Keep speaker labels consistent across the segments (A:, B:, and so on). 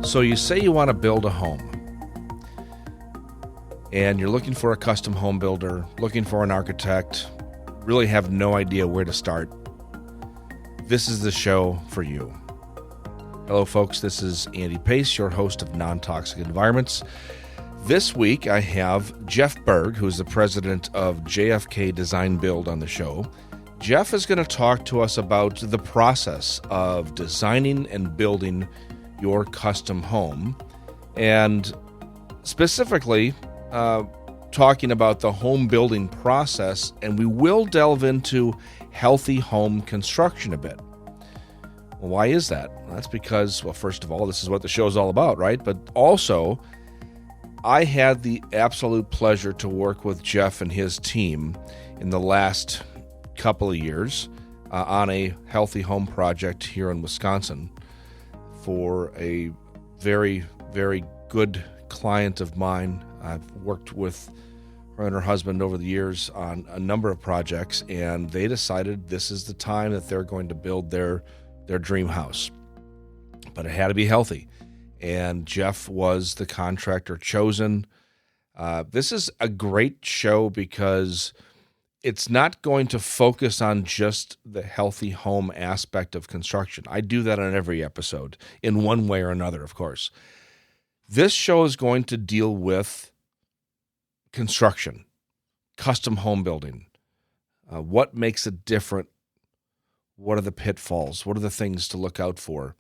A: So you say you want to build a home, and you're looking for a custom home builder, looking for an architect, really have no idea where to start. This is the show for you. Hello, folks. This is Andy Pace, your host of Non-Toxic Environments. This week, I have Jeff Burg, who's the president of JFK Design Build, on the show. Jeff is going to talk to us about the process of designing and building your custom home, and specifically talking about the home building process, and we will delve into healthy home construction a bit. Well, why is that? Well, that's because, well, first of all, this is what the show is all about, right? But also, I had the absolute pleasure to work with Jeff and his team in the last couple of years on a healthy home project here in Wisconsin for a very, very good client of mine. I've worked with her and her husband over the years on a number of projects, and they decided this is the time that they're going to build their dream house. But it had to be healthy, and Jeff was the contractor chosen. This is a great show because it's not going to focus on just the healthy home aspect of construction. I do that on every episode in one way or another, of course. This show is going to deal with construction, custom home building. What makes it different? What are the pitfalls? What are the things to look out for?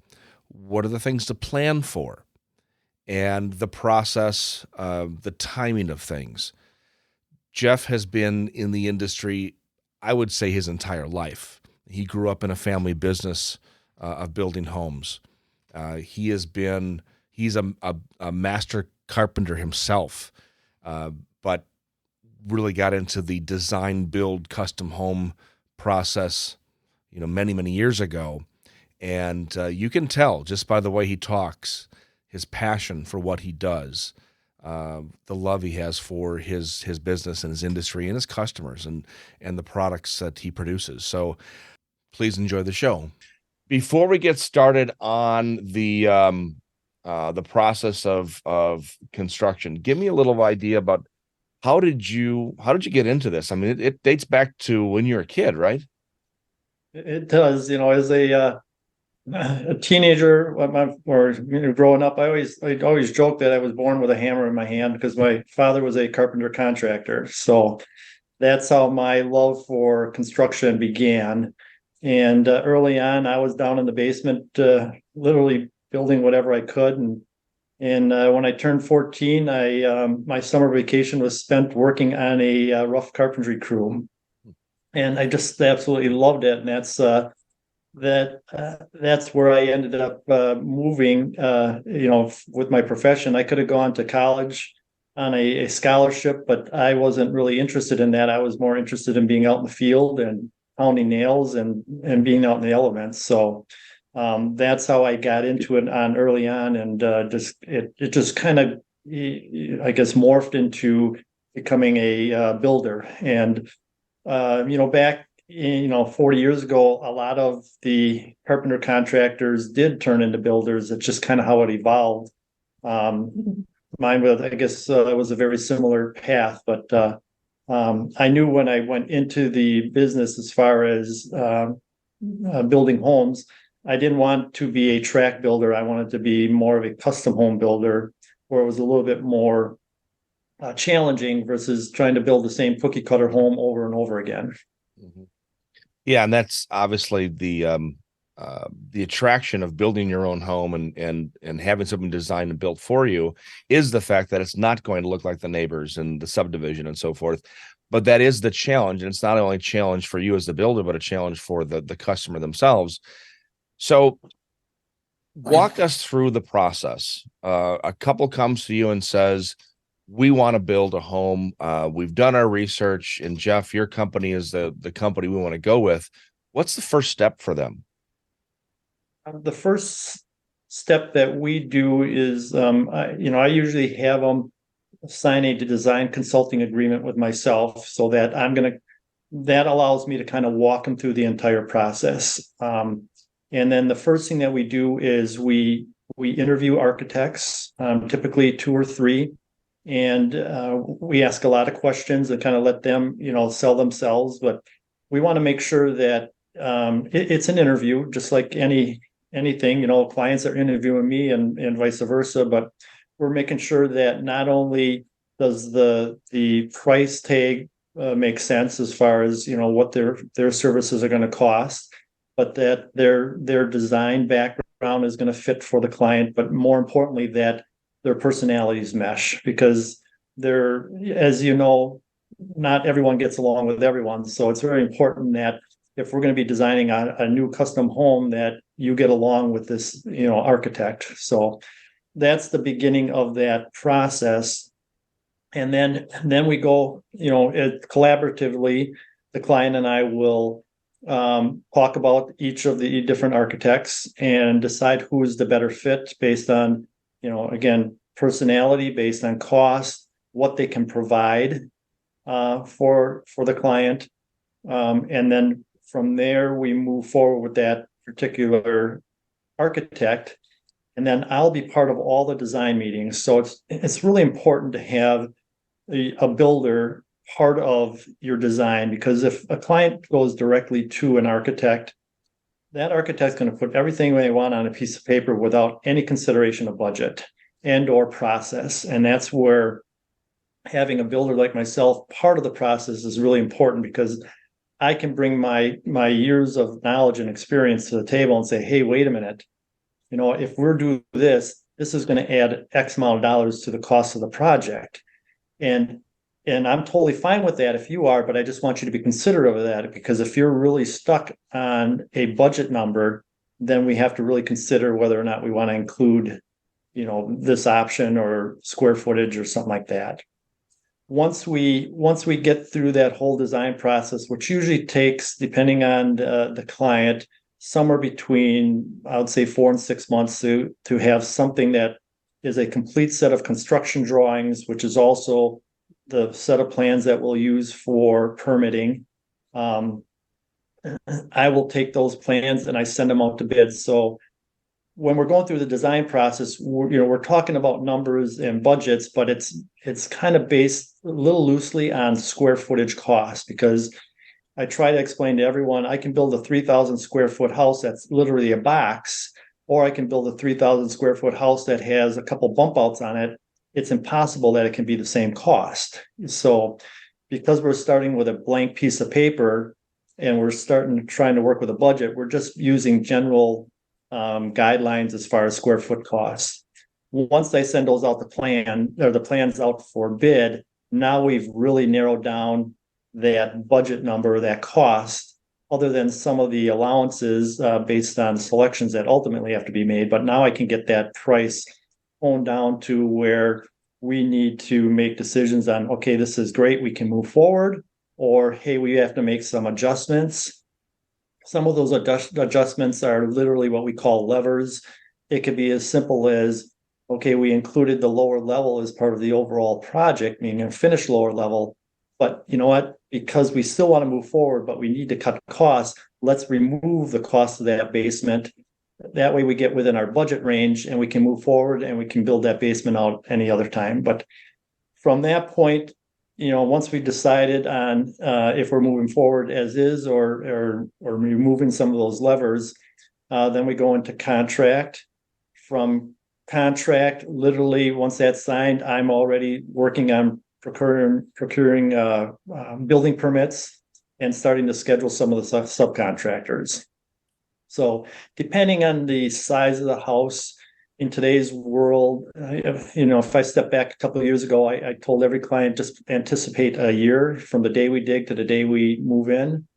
A: What are the things to plan for? And the process, the timing of things. Jeff has been in the industry, I would say, his entire life. He grew up in a family business of building homes. He's a master carpenter himself, but really got into the design, build, custom home process, many, many years ago. And you can tell just by the way he talks, his passion for what he does, the love he has for his business and his industry and his customers and the products that he produces. So please enjoy the show. Before we get started on the process of construction, give me a little idea about how did you get into this? I mean, it dates back to when you were a kid, right?
B: It does, as a teenager, growing up, I always joke that I was born with a hammer in my hand because my father was a carpenter contractor. So that's how my love for construction began. And early on, I was down in the basement, literally building whatever I could. And when I turned 14, my summer vacation was spent working on a rough carpentry crew, and I just absolutely loved it. And that's where I ended up moving. With my profession, I could have gone to college on a scholarship, but I wasn't really interested in that. I was more interested in being out in the field and pounding nails and being out in the elements. So that's how I got into it early on, and it just kind of, I guess, morphed into becoming a builder. And back 40 years ago, a lot of the carpenter contractors did turn into builders. It's just kind of how it evolved. Mine was, I guess, it was a very similar path, but I knew when I went into the business as far as building homes, I didn't want to be a track builder. I wanted to be more of a custom home builder, where it was a little bit more challenging versus trying to build the same cookie cutter home over and over again.
A: Mm-hmm. Yeah, and that's obviously the attraction of building your own home and having something designed and built for you is the fact that it's not going to look like the neighbors and the subdivision and so forth. But that is the challenge, and it's not only a challenge for you as the builder, but a challenge for the customer themselves. So walk us through the process. A couple comes to you and says, we want to build a home. We've done our research, and Jeff, your company is the company we want to go with. What's the first step for them?
B: The first step that we do is, I usually have them sign a design consulting agreement with myself, so that that allows me to kind of walk them through the entire process. And then the first thing that we do is we we interview architects, typically 2 or 3, and we ask a lot of questions and kind of let them, sell themselves. But we want to make sure that it's an interview, just like anything. Clients are interviewing me and vice versa. But we're making sure that not only does the price tag make sense as far as what their services are going to cost, but that their design background is going to fit for the client, but more importantly that their personalities mesh, because they're, as you know, not everyone gets along with everyone. So it's very important that if we're going to be designing a new custom home, that you get along with this architect. So that's the beginning of that process. And then we go, collaboratively, the client and I will talk about each of the different architects and decide who is the better fit based on, again, personality, based on cost, what they can provide for the client. And then from there, we move forward with that particular architect. And then I'll be part of all the design meetings. So it's really important to have a builder part of your design, because if a client goes directly to an architect, that architect's going to put everything they want on a piece of paper without any consideration of budget and or process. And that's where having a builder like myself part of the process is really important, because I can bring my years of knowledge and experience to the table and say, hey, wait a minute, if we're doing this is going to add X amount of dollars to the cost of the project. And I'm totally fine with that if you are, but I just want you to be considerate of that, because if you're really stuck on a budget number, then we have to really consider whether or not we want to include, this option or square footage or something like that. Once we get through that whole design process, which usually takes, depending on the client, somewhere between, I would say, 4 and 6 months to have something that is a complete set of construction drawings, which is also the set of plans that we'll use for permitting. I will take those plans and I send them out to bid. So when we're going through the design process, we're talking about numbers and budgets, but it's kind of based a little loosely on square footage cost, because I try to explain to everyone, I can build a 3,000 square foot house that's literally a box, or I can build a 3,000 square foot house that has a couple bump outs on it. It's impossible that it can be the same cost. So because we're starting with a blank piece of paper and we're trying to work with a budget, we're just using general guidelines as far as square foot costs. Once I send those out, the plans out for bid, now we've really narrowed down that budget number, that cost, other than some of the allowances based on selections that ultimately have to be made. But now I can get that price honed down to where we need to make decisions on, okay, this is great, we can move forward, or hey, we have to make some adjustments. Some of those adjustments are literally what we call levers. It could be as simple as, okay, we included the lower level as part of the overall project, meaning a finished lower level. But you know what? Because we still want to move forward, but we need to cut costs, let's remove the cost of that basement. That way we get within our budget range and we can move forward and we can build that basement out any other time. But from that point, once we decided on if we're moving forward as is or removing some of those levers, then we go into contract. From contract, literally once that's signed, I'm already working on procuring building permits and starting to schedule some of the subcontractors. So depending on the size of the house in today's world, if I step back a couple of years ago, I told every client just anticipate a year from the day we dig to the day we move in.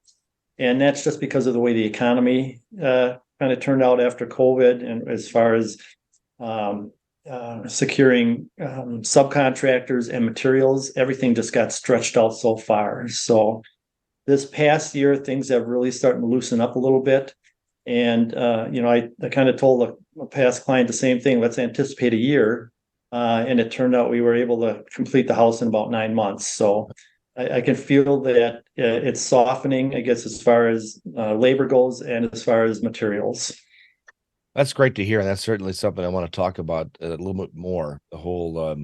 B: And that's just because of the way the economy kind of turned out after COVID, and as far as securing subcontractors and materials, everything just got stretched out so far. So this past year, things have really started to loosen up a little bit. And, I kind of told a past client the same thing, let's anticipate a year. And it turned out we were able to complete the house in about 9 months. So I can feel that it's softening, I guess, as far as labor goes and as far as materials.
A: That's great to hear. And that's certainly something I want to talk about a little bit more. The whole,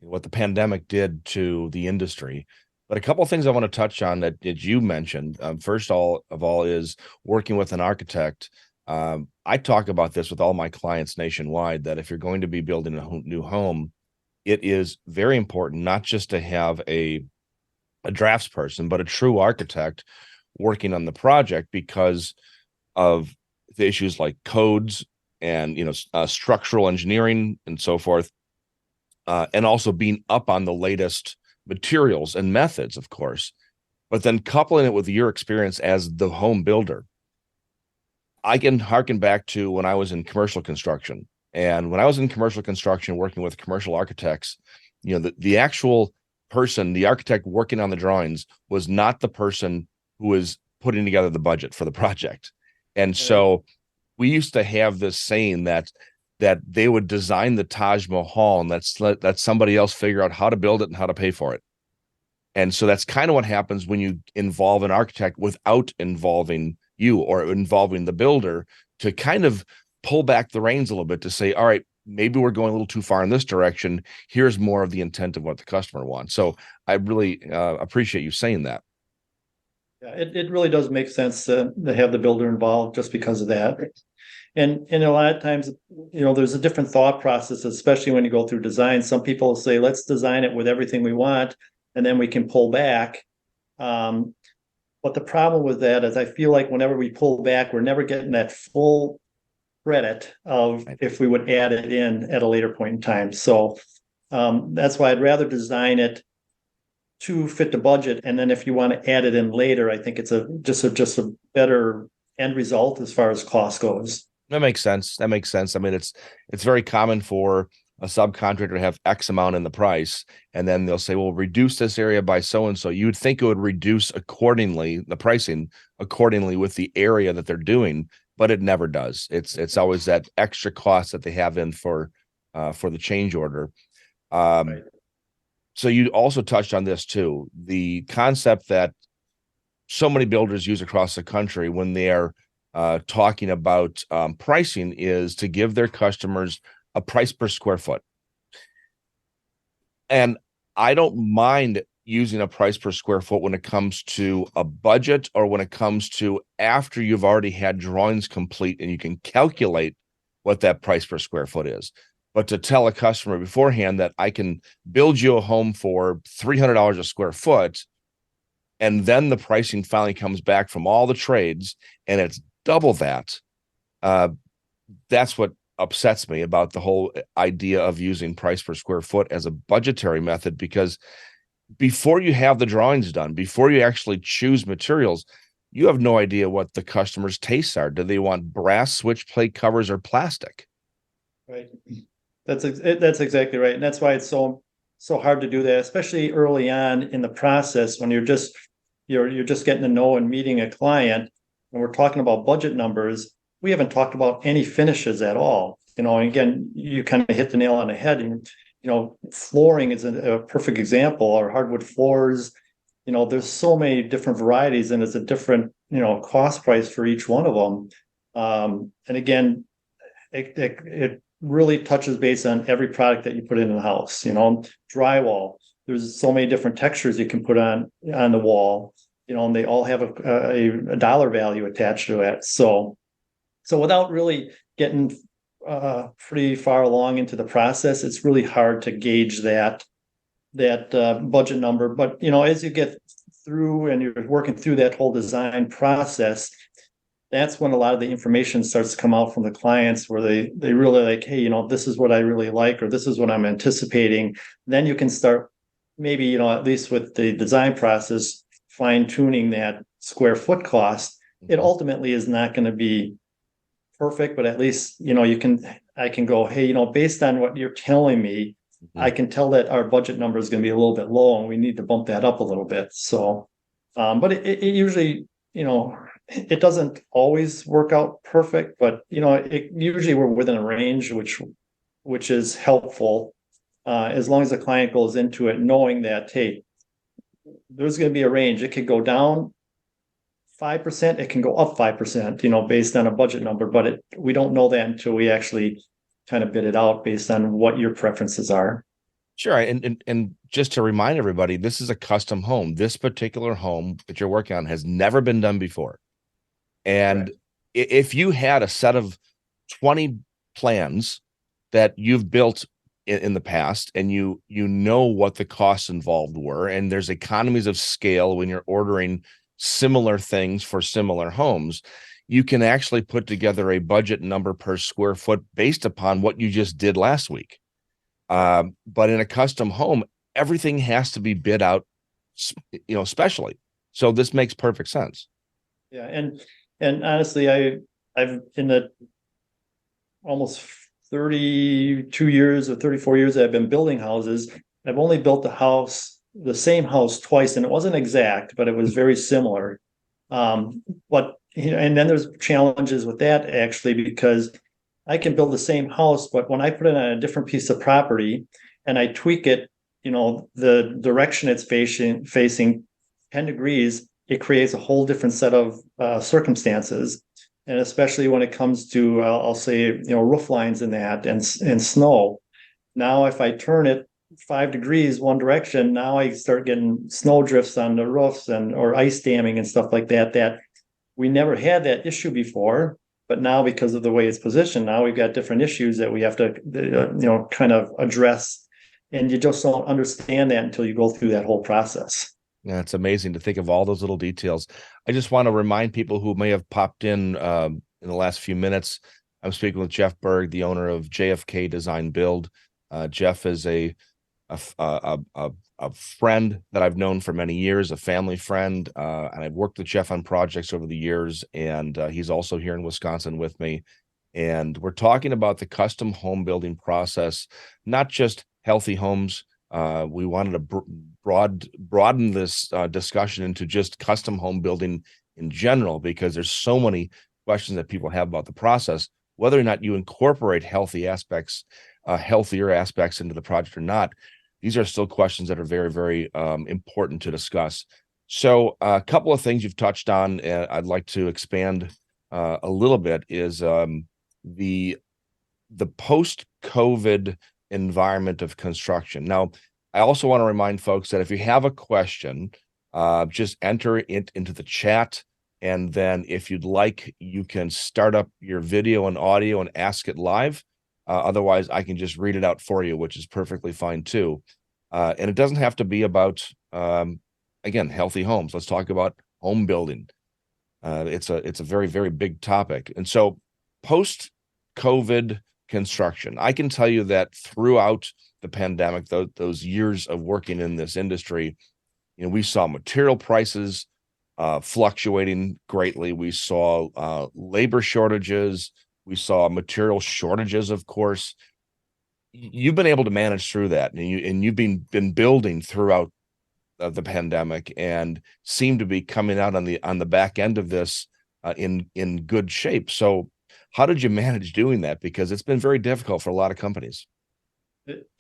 A: what the pandemic did to the industry. But a couple of things I want to touch on that you mentioned. First of all is working with an architect. I talk about this with all my clients nationwide, that if you're going to be building a new home, it is very important not just to have a draftsperson, but a true architect working on the project because of the issues like codes and structural engineering and so forth, and also being up on the latest materials and methods, of course. But then coupling it with your experience as the home builder, I can harken back to when I was in commercial construction. And when I was in commercial construction, working with commercial architects, the actual person, the architect working on the drawings, was not the person who was putting together the budget for the project. And so we used to have this saying that they would design the Taj Mahal and let somebody else figure out how to build it and how to pay for it. And so that's kind of what happens when you involve an architect without involving you or involving the builder, to kind of pull back the reins a little bit to say, all right, maybe we're going a little too far in this direction. Here's more of the intent of what the customer wants. So I really appreciate you saying that.
B: Yeah, it really does make sense to have the builder involved just because of that. And a lot of times, there's a different thought process, especially when you go through design. Some people say, let's design it with everything we want, and then we can pull back. But the problem with that is I feel like whenever we pull back, we're never getting that full credit of if we would add it in at a later point in time. So that's why I'd rather design it to fit the budget. And then if you want to add it in later, I think it's just a better end result as far as cost goes.
A: That makes sense. I mean, it's very common for a subcontractor to have X amount in the price, and then they'll say, well, reduce this area by so and so. You would think it would reduce accordingly, the pricing accordingly with the area that they're doing, but it never does. It's always that extra cost that they have in for the change order. Right. So you also touched on this too, the concept that so many builders use across the country when they are talking about pricing is to give their customers a price per square foot. And I don't mind using a price per square foot when it comes to a budget or when it comes to after you've already had drawings complete and you can calculate what that price per square foot is. But to tell a customer beforehand that I can build you a home for $300 a square foot, and then the pricing finally comes back from all the trades and it's double that, that's what upsets me about the whole idea of using price per square foot as a budgetary method, because before you have the drawings done, before you actually choose materials, you have no idea what the customer's tastes are. Do they want brass switch plate covers or plastic?
B: Right. That's exactly right. And that's why it's so hard to do that, especially early on in the process when you're just getting to know and meeting a client, and we're talking about budget numbers. We haven't talked about any finishes at all. And again, you kind of hit the nail on the head. And flooring is a perfect example, or hardwood floors. There's so many different varieties, and it's a different cost price for each one of them. And again, it really touches base on every product that you put in the house. Drywall. There's so many different textures you can put on the wall. And they all have a dollar value attached to it. So without really getting pretty far along into the process, it's really hard to gauge that budget number. But as you get through and you're working through that whole design process, that's when a lot of the information starts to come out from the clients, where they really like, hey, this is what I really like, or this is what I'm anticipating. Then you can start maybe, at least with the design process, fine tuning that square foot cost. It ultimately is not going to be perfect, but at least, I can go, hey, based on what you're telling me, I can tell that our budget number is going to be a little bit low and we need to bump that up a little bit. So, but it usually, it doesn't always work out perfect, but usually we're within a range, which is helpful, as long as the client goes into it knowing that, hey, there's going to be a range. It could go down 5%, it can go up 5%, based on a budget number, but we don't know that until we actually kind of bid it out based on what your preferences are.
A: Sure. And just to remind everybody, this is a custom home. This particular home that you're working on has never been done before. And
B: Correct.
A: if you had a set of 20 plans that you've built in the past, and you know what the costs involved were, and there's economies of scale when you're ordering similar things for similar homes, you can actually put together a budget number per square foot based upon what you just did last week. But in a custom home, everything has to be bid out, specially. So this makes perfect sense.
B: Yeah, and honestly, I've in the almost 32 years or 34 years that I've been building houses, I've only built the same house twice, and it wasn't exact, but it was very similar. But and then there's challenges with that actually, because I can build the same house, but when I put it on a different piece of property and I tweak it, the direction it's facing 10 degrees, it creates a whole different set of circumstances. And especially when it comes to, I'll say, roof lines and that, and snow. Now, if I turn it 5 degrees one direction, now I start getting snow drifts on the roofs or ice damming and stuff like that, that we never had that issue before. But now, because of the way it's positioned, now we've got different issues that we have to, kind of address. And you just don't understand that until you go through that whole process.
A: Yeah, it's amazing to think of all those little details. I just want to remind people who may have popped in the last few minutes. I'm speaking with Jeff Burg, the owner of JFK Design Build. Jeff is a friend that I've known for many years, a family friend, and I've worked with Jeff on projects over the years, and he's also here in Wisconsin with me. And we're talking about the custom home building process, not just healthy homes. We wanted to broaden this discussion into just custom home building in general, because there's so many questions that people have about the process, whether or not you incorporate healthier aspects into the project or not. These are still questions that are very, very important to discuss. So a couple of things you've touched on, and I'd like to expand a little bit, is the post-COVID environment of construction. Now, I also want to remind folks that if you have a question, just enter it into the chat. And then if you'd like, you can start up your video and audio and ask it live. Otherwise, I can just read it out for you, which is perfectly fine too. And it doesn't have to be about, again, healthy homes. Let's talk about home building. It's a very, very big topic. And so post-COVID construction, I can tell you that throughout the pandemic, those years of working in this industry, we saw material prices fluctuating greatly. We saw labor shortages. We saw material shortages, of course. You've been able to manage through that, and you've been building throughout the pandemic, and seem to be coming out on the back end of this in good shape. So, how did you manage doing that? Because it's been very difficult for a lot of companies.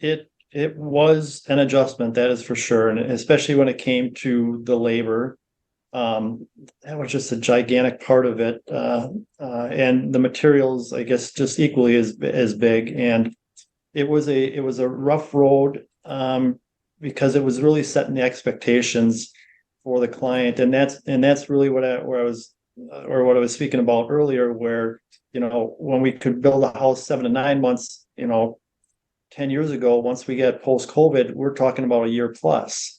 B: It was an adjustment, that is for sure, and especially when it came to the labor. That was just a gigantic part of it, and the materials, I guess, just equally as big. And it was a rough road, because it was really setting the expectations for the client, and that's really what I was speaking about earlier, where when we could build a house 7 to 9 months, 10 years ago, once we get post-COVID, we're talking about a year plus.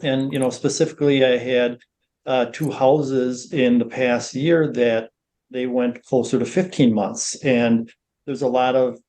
B: And specifically, I had 2 houses in the past year that they went closer to 15 months, and there's a lot of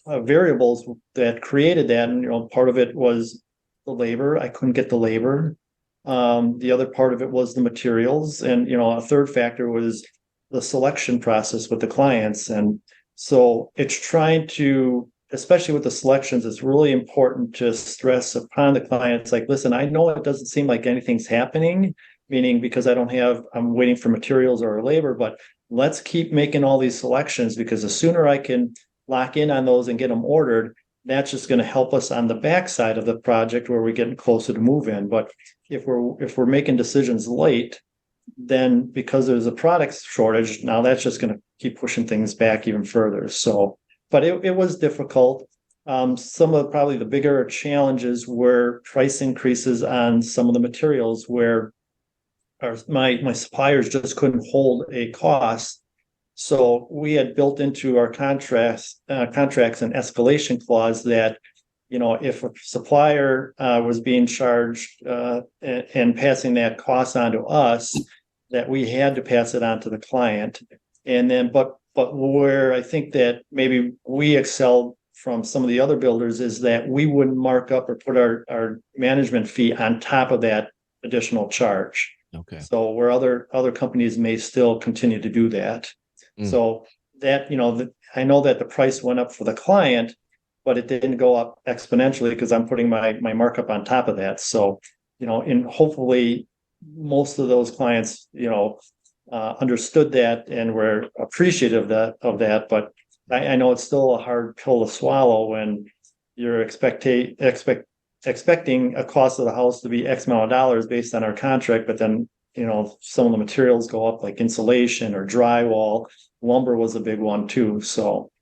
B: variables that created that. And part of it was the labor. I couldn't get the labor. The other part of it was the materials, and a third factor was the selection process with the clients. And so it's trying to, especially with the selections, it's really important to stress upon the clients, like, listen, I know it doesn't seem like anything's happening, meaning because I'm waiting for materials or labor, but let's keep making all these selections, because the sooner I can lock in on those and get them ordered, that's just going to help us on the backside of the project where we're getting closer to move in. But if we're making decisions late, then because there's a product shortage, now that's just going to keep pushing things back even further. So, but it was difficult. Some of probably the bigger challenges were price increases on some of the materials where my suppliers just couldn't hold a cost. So we had built into our contracts an escalation clause that, if a supplier was being charged and passing that cost on to us, that we had to pass it on to the client. And then, but where I think that maybe we excelled from some of the other builders is that we wouldn't mark up or put our management fee on top of that additional charge.
A: Okay.
B: So where other companies may still continue to do that. So that, I know that the price went up for the client, but it didn't go up exponentially because I'm putting my markup on top of that. So, and hopefully most of those clients, understood that and were appreciative of that. But I know it's still a hard pill to swallow when you're expecting a cost of the house to be X amount of dollars based on our contract, but then, some of the materials go up like insulation or drywall. Lumber was a big one too. So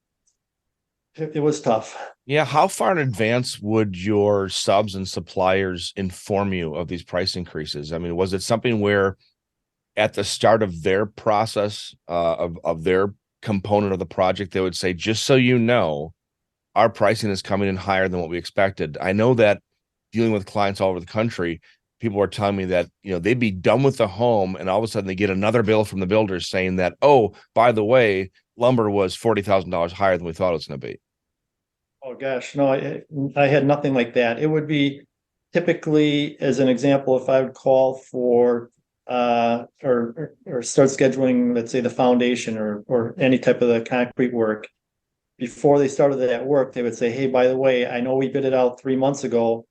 B: it was tough.
A: Yeah. How far in advance would your subs and suppliers inform you of these price increases? I mean, was it something where at the start of their process of their component of the project, they would say, just so you know, our pricing is coming in higher than what we expected? I know that dealing with clients all over the country, people are telling me that, they'd be done with the home and all of a sudden they get another bill from the builders saying that, oh, by the way, lumber was $40,000 higher than we thought it was going to be.
B: Oh gosh, no, I had nothing like that. It would be typically, as an example, if I would call for or start scheduling, let's say the foundation or any type of the concrete work, before they started that work, they would say, hey, by the way, I know we bid it out 3 months ago,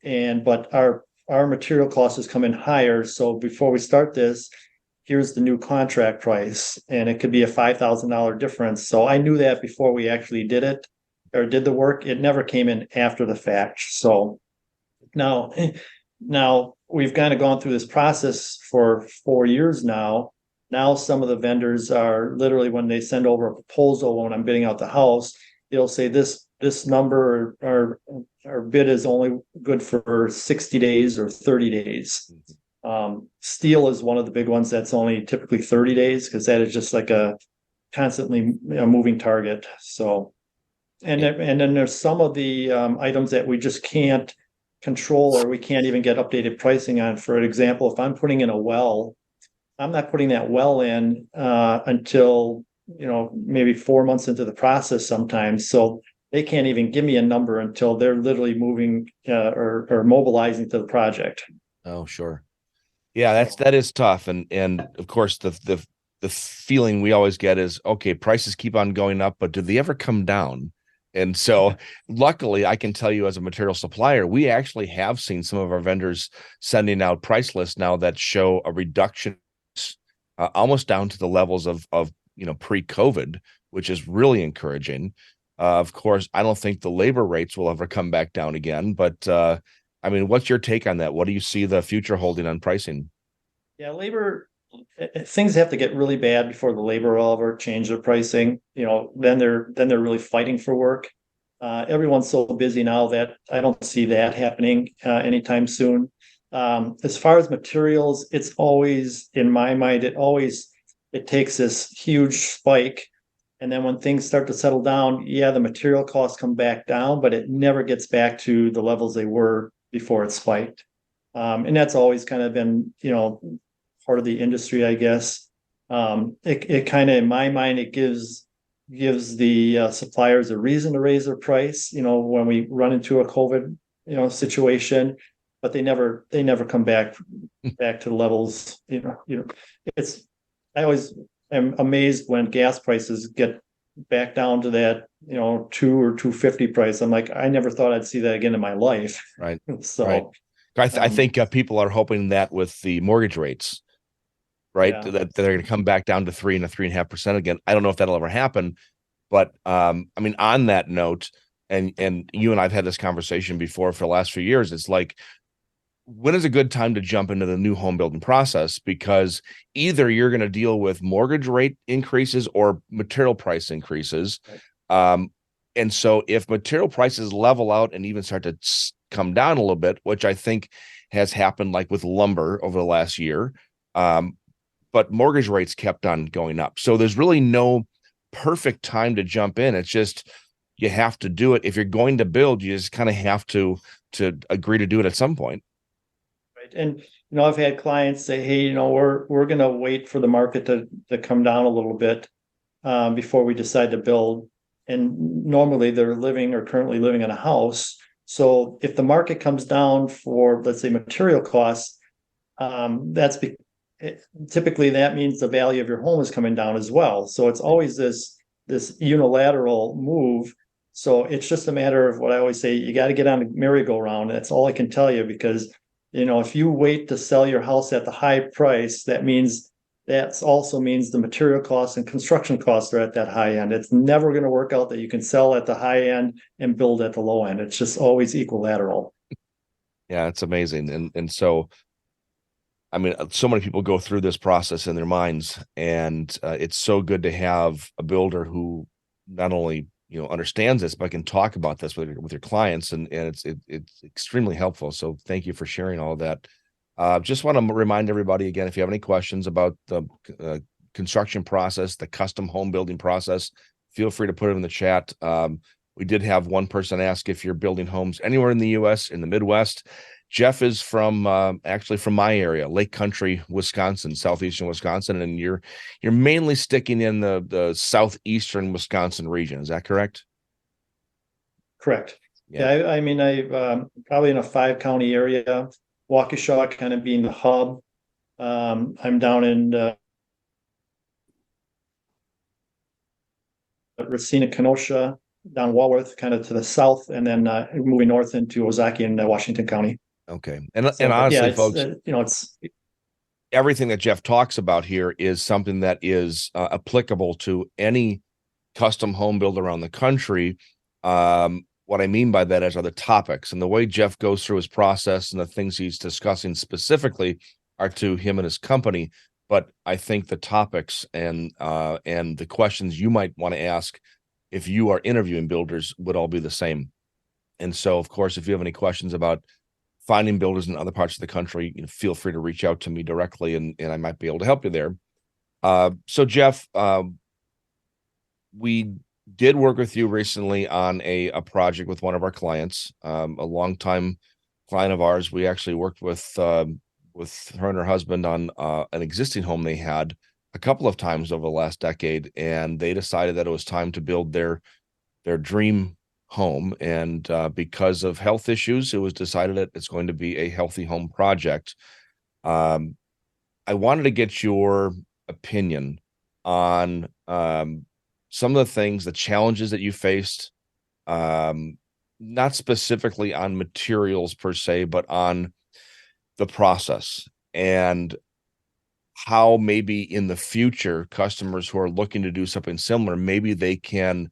B: but our material cost has come in higher. So before we start this, here's the new contract price. And it could be a $5,000 difference. So I knew that before we actually did it or did the work. It never came in after the fact. So now we've kind of gone through this process for 4 years now. Now some of the vendors are literally, when they send over a proposal when I'm bidding out the house, it'll say this number or bid is only good for 60 days or 30 days. Steel is one of the big ones that's only typically 30 days because that is just like a constantly moving target. So, and then there's some of the items that we just can't control or we can't even get updated pricing on. For example, if I'm putting in a well, I'm not putting that well in until, maybe 4 months into the process sometimes. So they can't even give me a number until they're literally moving or mobilizing to the project.
A: Oh, sure. Yeah, that is tough. And of course the feeling we always get is, okay, prices keep on going up, but do they ever come down? And so luckily I can tell you as a material supplier, we actually have seen some of our vendors sending out price lists now that show a reduction almost down to the levels of pre-COVID, which is really encouraging. Of course, I don't think the labor rates will ever come back down again, but I mean, what's your take on that? What do you see the future holding on pricing?
B: Yeah, labor, things have to get really bad before the labor will ever change their pricing. Then they're really fighting for work. Everyone's so busy now that I don't see that happening anytime soon. As far as materials, it's always, in my mind, it takes this huge spike. And then when things start to settle down, yeah, the material costs come back down, but it never gets back to the levels they were before it spiked. And that's always kind of been, part of the industry, I guess. It kind of, in my mind, it gives the suppliers a reason to raise their price, when we run into a COVID, situation, but they never come back to the levels, I always am amazed when gas prices get back down to that, $2 or $2.50 price. I'm like, I never thought I'd see that again in my life.
A: Right.
B: So
A: right. I think people are hoping that with the mortgage rates, right,
B: yeah.
A: that they're going to come back down to 3 and 3.5% again. I don't know if that'll ever happen, but I mean, on that note, and you and I've had this conversation before for the last few years, it's like, when is a good time to jump into the new home building process? Because either you're going to deal with mortgage rate increases or material price increases.
B: Right.
A: And so if material prices level out and even start to come down a little bit, which I think has happened like with lumber over the last year, but mortgage rates kept on going up. So there's really no perfect time to jump in. It's just you have to do it. If you're going to build, you just kind of have to agree to do it at some point.
B: Right. And I've had clients say, hey, we're going to wait for the market to come down a little bit before we decide to build. And normally they're living or currently living in a house. So if the market comes down for, let's say, material costs, typically that means the value of your home is coming down as well. So it's always this unilateral move. So it's just a matter of what I always say, you got to get on the merry-go-round. That's all I can tell you, because if you wait to sell your house at the high price, that also means the material costs and construction costs are at that high end. It's never going to work out that you can sell at the high end and build at the low end. It's just always equilateral.
A: Yeah, it's amazing. And so, I mean, so many people go through this process in their minds, and it's so good to have a builder who not only understands this, but can talk about this with your clients, and it's extremely helpful. So thank you for sharing all of that. Just want to remind everybody again, if you have any questions about the construction process, the custom home building process, feel free to put it in the chat. We did have one person ask if you're building homes anywhere in the U.S., in the Midwest. Jeff is from actually from my area, Lake Country, Wisconsin, southeastern Wisconsin, and you're mainly sticking in the southeastern Wisconsin region. Is that correct?
B: Correct.
A: Yeah.
B: Yeah, I mean, I probably in a 5-county area, Waukesha kind of being the hub. I'm down in Racine, Kenosha, down Walworth, kind of to the south, and then moving north into Ozaukee in Washington County.
A: Okay. And
B: So,
A: honestly,
B: it's,
A: folks,
B: it's
A: everything that Jeff talks about here is something that is applicable to any custom home builder around the country. What I mean by that are the topics, and the way Jeff goes through his process and the things he's discussing specifically are to him and his company. But I think the topics and the questions you might want to ask if you are interviewing builders would all be the same. And so, of course, if you have any questions about finding builders in other parts of the country, feel free to reach out to me directly, and I might be able to help you there. So Jeff, we did work with you recently on a project with one of our clients, a longtime client of ours. We actually worked with her and her husband on an existing home they had a couple of times over the last decade, and they decided that it was time to build their dream home. And because of health issues, it was decided that it's going to be a healthy home project. I wanted to get your opinion on some of the things, the challenges that you faced, not specifically on materials per se, but on the process, and how maybe in the future, customers who are looking to do something similar, maybe they can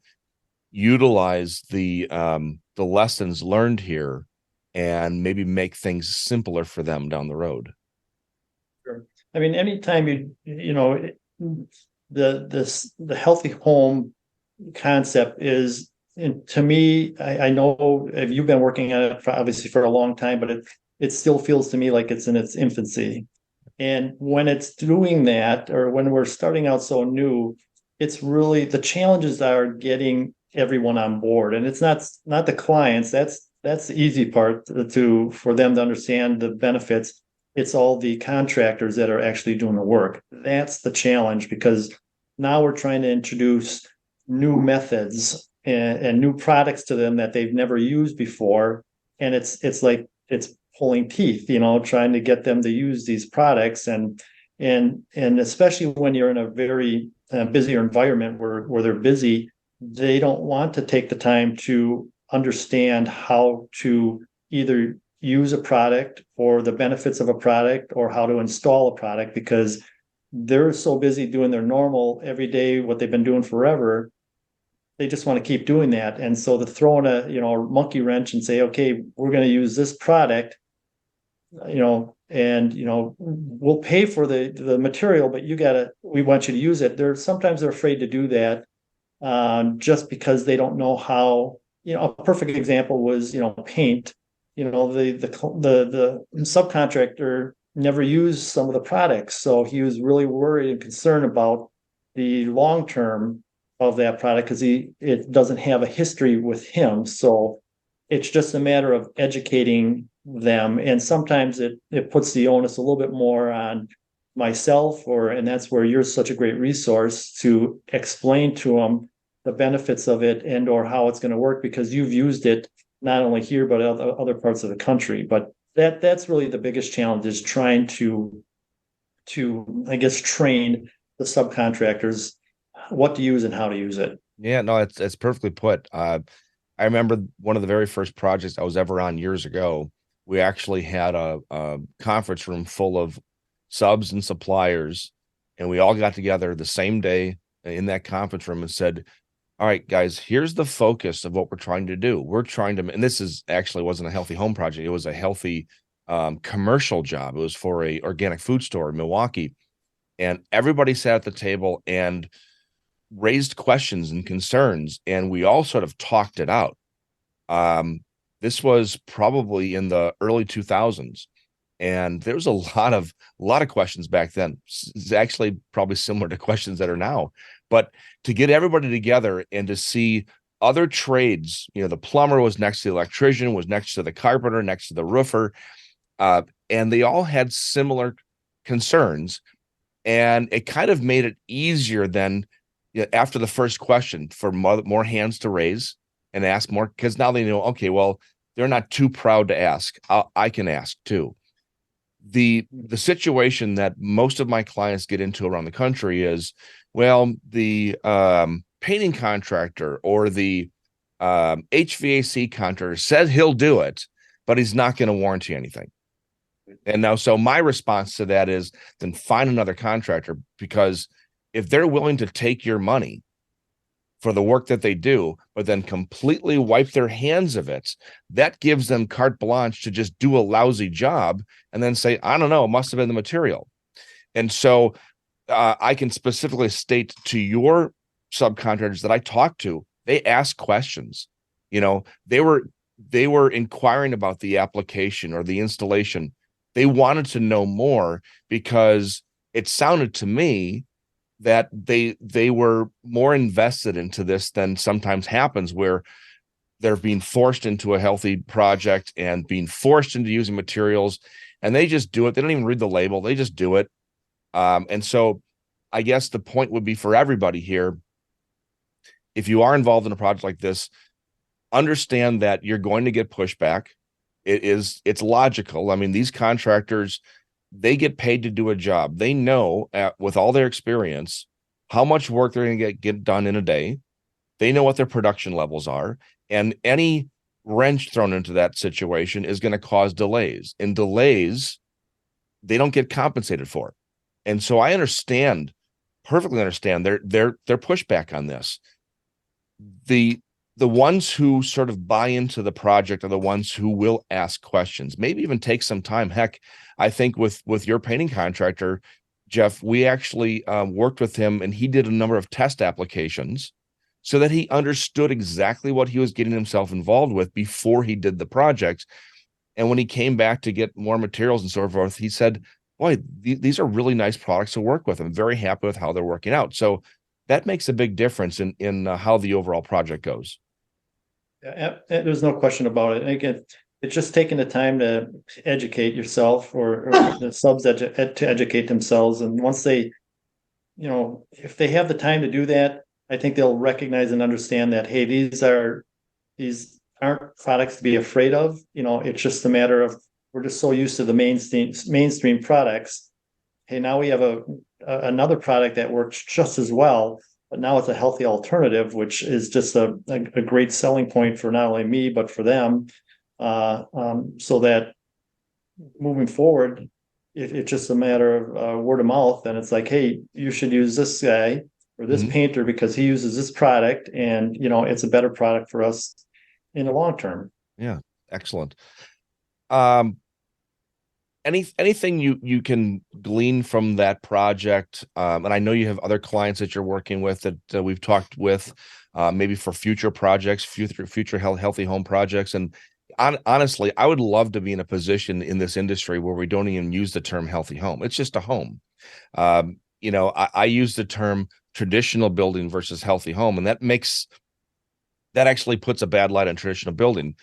A: utilize the lessons learned here and maybe make things simpler for them down the road.
B: Sure. I mean, anytime the healthy home concept is, to me, I know if you've been working on it obviously for a long time, but it still feels to me like it's in its infancy. And when it's doing that, or when we're starting out so new, it's really, the challenges are getting everyone on board. And it's not the clients. That's the easy part for them to understand the benefits. It's all the contractors that are actually doing the work. That's the challenge, because now we're trying to introduce new methods and new products to them that they've never used before. And it's like, it's pulling teeth, trying to get them to use these products. And especially when you're in a very busier environment where they're busy, they don't want to take the time to understand how to either use a product or the benefits of a product or how to install a product, because they're so busy doing their normal everyday, what they've been doing forever. They just want to keep doing that. And so to throw in a monkey wrench and say, okay, we're going to use this product, and we'll pay for the material, but we want you to use it. Sometimes they're afraid to do that, just because they don't know how. A perfect example was, paint. The subcontractor never used some of the products, so he was really worried and concerned about the long term of that product because it doesn't have a history with him. So it's just a matter of educating them, and sometimes it puts the onus a little bit more on myself, and that's where you're such a great resource to explain to them the benefits of it and or how it's going to work, because you've used it not only here but other parts of the country. But that's really the biggest challenge, is trying to I guess train the subcontractors what to use and how to use it.
A: Yeah, no, it's perfectly put. I remember one of the very first projects I was ever on years ago. We actually had a conference room full of subs and suppliers, and we all got together the same day in that conference room and said, all right, guys, here's the focus of what we're trying to do. We're trying to, and this is actually wasn't a healthy home project. It was a healthy commercial job. It was for a organic food store in Milwaukee. And everybody sat at the table and raised questions and concerns, and we all sort of talked it out. This was probably in the early 2000s, and there was a lot of questions back then. It's actually probably similar to questions that are now. But to get everybody together and to see other trades, the plumber was next to the electrician, was next to the carpenter, next to the roofer, and they all had similar concerns, and it kind of made it easier than after the first question for more hands to raise and ask more, because now they know, okay, well, they're not too proud to ask. I can ask too. The situation that most of my clients get into around the country is, well, the painting contractor or the HVAC contractor said he'll do it, but he's not going to warranty anything. And now, so my response to that is, then find another contractor, because if they're willing to take your money for the work that they do, but then completely wipe their hands of it, that gives them carte blanche to just do a lousy job and then say, I don't know, it must have been the material. And so I can specifically state to your subcontractors that I talked to, they asked questions. They were inquiring about the application or the installation. They wanted to know more, because it sounded to me that they were more invested into this than sometimes happens, where they're being forced into a healthy project and being forced into using materials, and they just do it. They don't even read the label. They just do it. And so I guess the point would be for everybody here, if you are involved in a project like this, understand that you're going to get pushback. It's logical. I mean, these contractors, they get paid to do a job. They know with all their experience how much work they're going to get done in a day. They know what their production levels are, and any wrench thrown into that situation is going to cause delays, and delays they don't get compensated for. And so I perfectly understand their pushback on this. The ones who sort of buy into the project are the ones who will ask questions, maybe even take some time. Heck, I think with your painting contractor, Jeff, we actually worked with him, and he did a number of test applications so that he understood exactly what he was getting himself involved with before he did the project. And when he came back to get more materials and so forth, he said, boy, these are really nice products to work with. I'm very happy with how they're working out. So that makes a big difference in how the overall project goes.
B: Yeah, there's no question about it. And again, it's just taking the time to educate yourself, or the subs to educate themselves. And once they, if they have the time to do that, I think they'll recognize and understand that, hey, these aren't products to be afraid of. It's just a matter of, we're just so used to the mainstream products. Hey, now we have another product that works just as well, but now it's a healthy alternative, which is just a great selling point for not only me, but for them. So that moving forward, it's just a matter of word of mouth. And it's like, hey, you should use this guy or this painter because he uses this product, and, it's a better product for us in the long term.
A: Yeah, excellent. anything you can glean from that project, and I know you have other clients that you're working with that we've talked with, maybe for future projects, future healthy home projects. And honestly, I would love to be in a position in this industry where we don't even use the term healthy home. It's just a home. I use the term traditional building versus healthy home, and that actually puts a bad light on traditional building.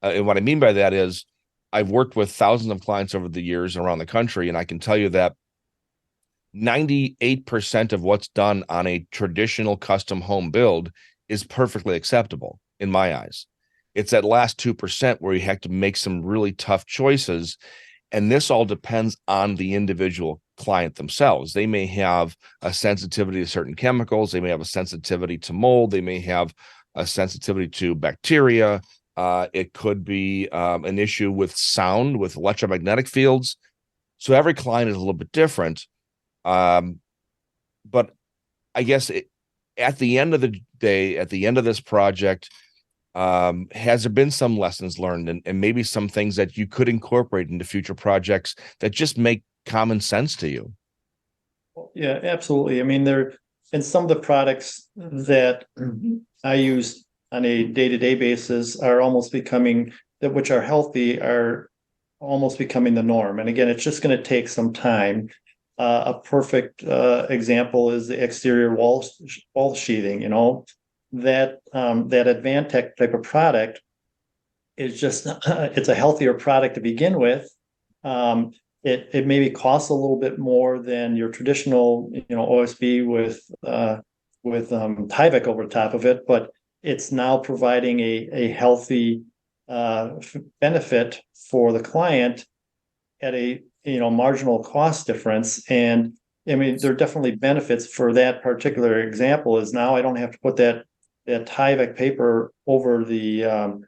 A: And what I mean by that is I've worked with thousands of clients over the years around the country, and I can tell you that 98% of what's done on a traditional custom home build is perfectly acceptable in my eyes. It's that last 2% where you have to make some really tough choices. And this all depends on the individual client themselves. They may have a sensitivity to certain chemicals. They may have a sensitivity to mold. They may have a sensitivity to bacteria. It could be an issue with sound, with electromagnetic fields. So every client is a little bit different. But I guess at the end of the day, at the end of this project, has there been some lessons learned and maybe some things that you could incorporate into future projects that just make common sense to you?
B: Yeah, absolutely. I mean, and some of the products that I use on a day-to-day basis are almost becoming that which are healthy are almost becoming the norm. And again, it's just going to take some time. A perfect example is the exterior wall sheathing. That Advantech type of product is just it's a healthier product to begin with. It maybe costs a little bit more than your traditional OSB with Tyvek over top of it, but it's now providing a healthy benefit for the client at a marginal cost difference. And I mean, there are definitely benefits for that particular example. Is now I don't have to put that Tyvek paper over the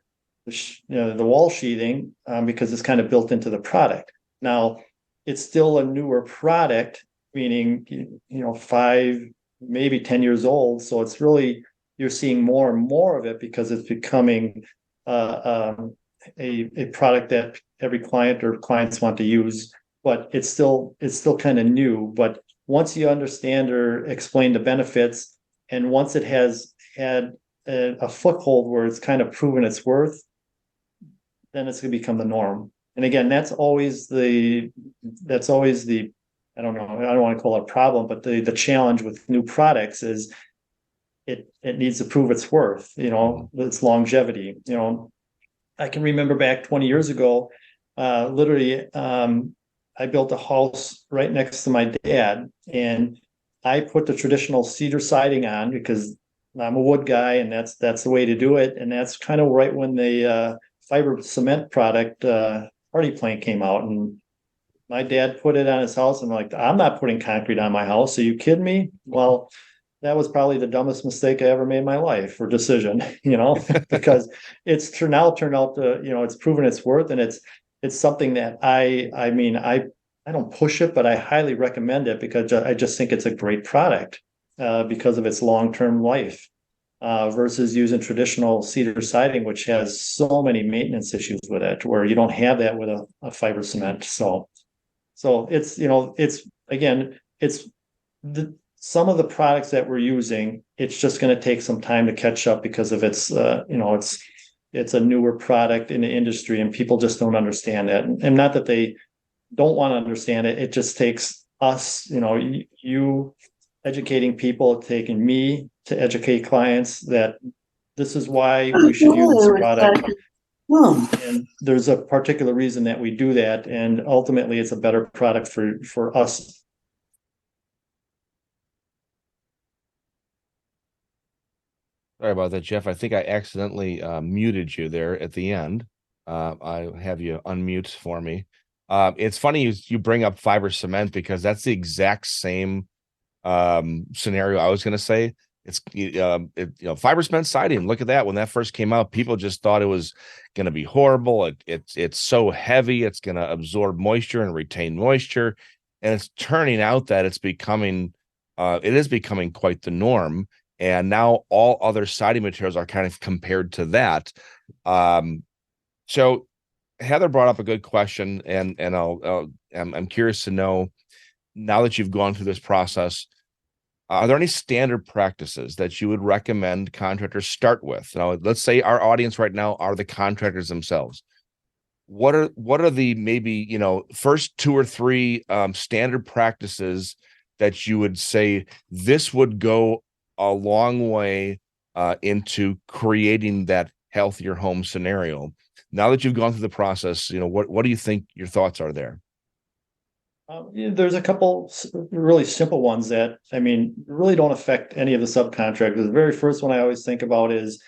B: wall sheathing because it's kind of built into the product. Now, it's still a newer product, meaning 5, maybe 10 years old. So it's really you're seeing more and more of it because it's becoming a product that every client or clients want to use. But it's still kind of new. But once you understand or explain the benefits, and once it has had a foothold where it's kind of proven its worth, then it's going to become the norm. And again, that's always the I don't know, I don't want to call it a problem, but the challenge with new products is it needs to prove its worth, its longevity. I can remember back 20 years ago, literally, I built a house right next to my dad, and I put the traditional cedar siding on because I'm a wood guy, and that's the way to do it. And that's kind of right when the fiber cement product party plank came out, and my dad put it on his house. And I'm like, I'm not putting concrete on my house. Are you kidding me? Well, that was probably the dumbest mistake I ever made in my life or decision, because it's turned out to, it's proven its worth, and it's something that I mean, I don't push it, but I highly recommend it because I just think it's a great product because of its long-term life versus using traditional cedar siding, which has so many maintenance issues with it, where you don't have that with a fiber cement. So it's, again, it's some of the products that we're using, it's just going to take some time to catch up because of its, it's a newer product in the industry, and people just don't understand that. And not that they don't want to understand it. It just takes us, you educating people, taking me to educate clients that this is why we should use this product. And there's a particular reason that we do that. And ultimately, it's a better product for us.
A: Sorry about that, Jeff. I think I accidentally muted you there at the end. I have you unmute for me. It's funny you bring up fiber cement because that's the exact same scenario I was going to say. It's fiber cement siding. Look at that. When that first came out, people just thought it was going to be horrible. It's so heavy. It's going to absorb moisture and retain moisture, and it's turning out that it is becoming quite the norm. And now all other siding materials are kind of compared to that. So Heather brought up a good question, and I'm curious to know, now that you've gone through this process, are there any standard practices that you would recommend contractors start with? Now, let's say our audience right now are the contractors themselves. What are the, maybe, first two or three standard practices that you would say this would go a long way into creating that healthier home scenario? Now that you've gone through the process, what do you think your thoughts are there?
B: There's a couple really simple ones that, I mean, really don't affect any of the subcontractors. The very first one I always think about is,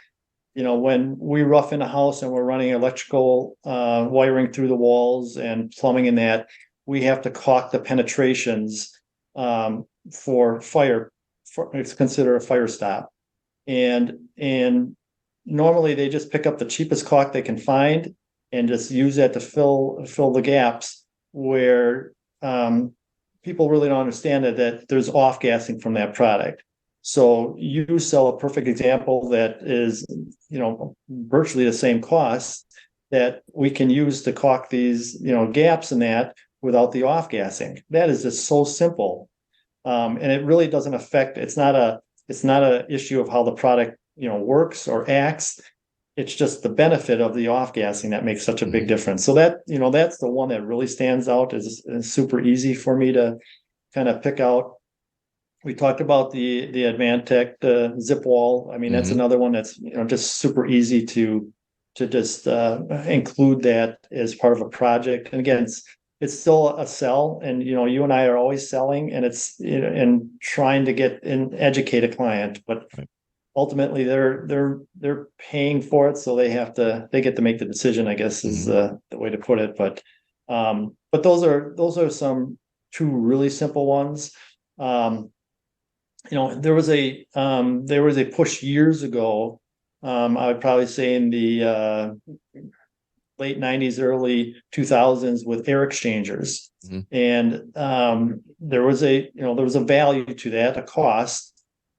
B: when we rough in a house and we're running electrical wiring through the walls and plumbing and that, we have to caulk the penetrations for fire. It's considered a fire stop. And normally they just pick up the cheapest caulk they can find and just use that to fill the gaps where people really don't understand that there's off gassing from that product. So you sell a perfect example that is, virtually the same cost that we can use to caulk these, gaps in that without the off gassing. That is just so simple. And it really doesn't affect, it's not a issue of how the product, works or acts. It's just the benefit of the off gassing that makes such a big difference. So that, that's the one that really stands out, is super easy for me to kind of pick out. We talked about the Advantech zip wall. I mean, that's another one that's, just super easy to just include that as part of a project. And again, it's still a sell, and you and I are always selling, and it's and trying to get and educate a client, but ultimately they're paying for it, so they get to make the decision, I guess, is the way to put it. But those are some two really simple ones. There was a push years ago. I would probably say in the late 90s, early 2000s, with air exchangers. And there was a value to that, a cost.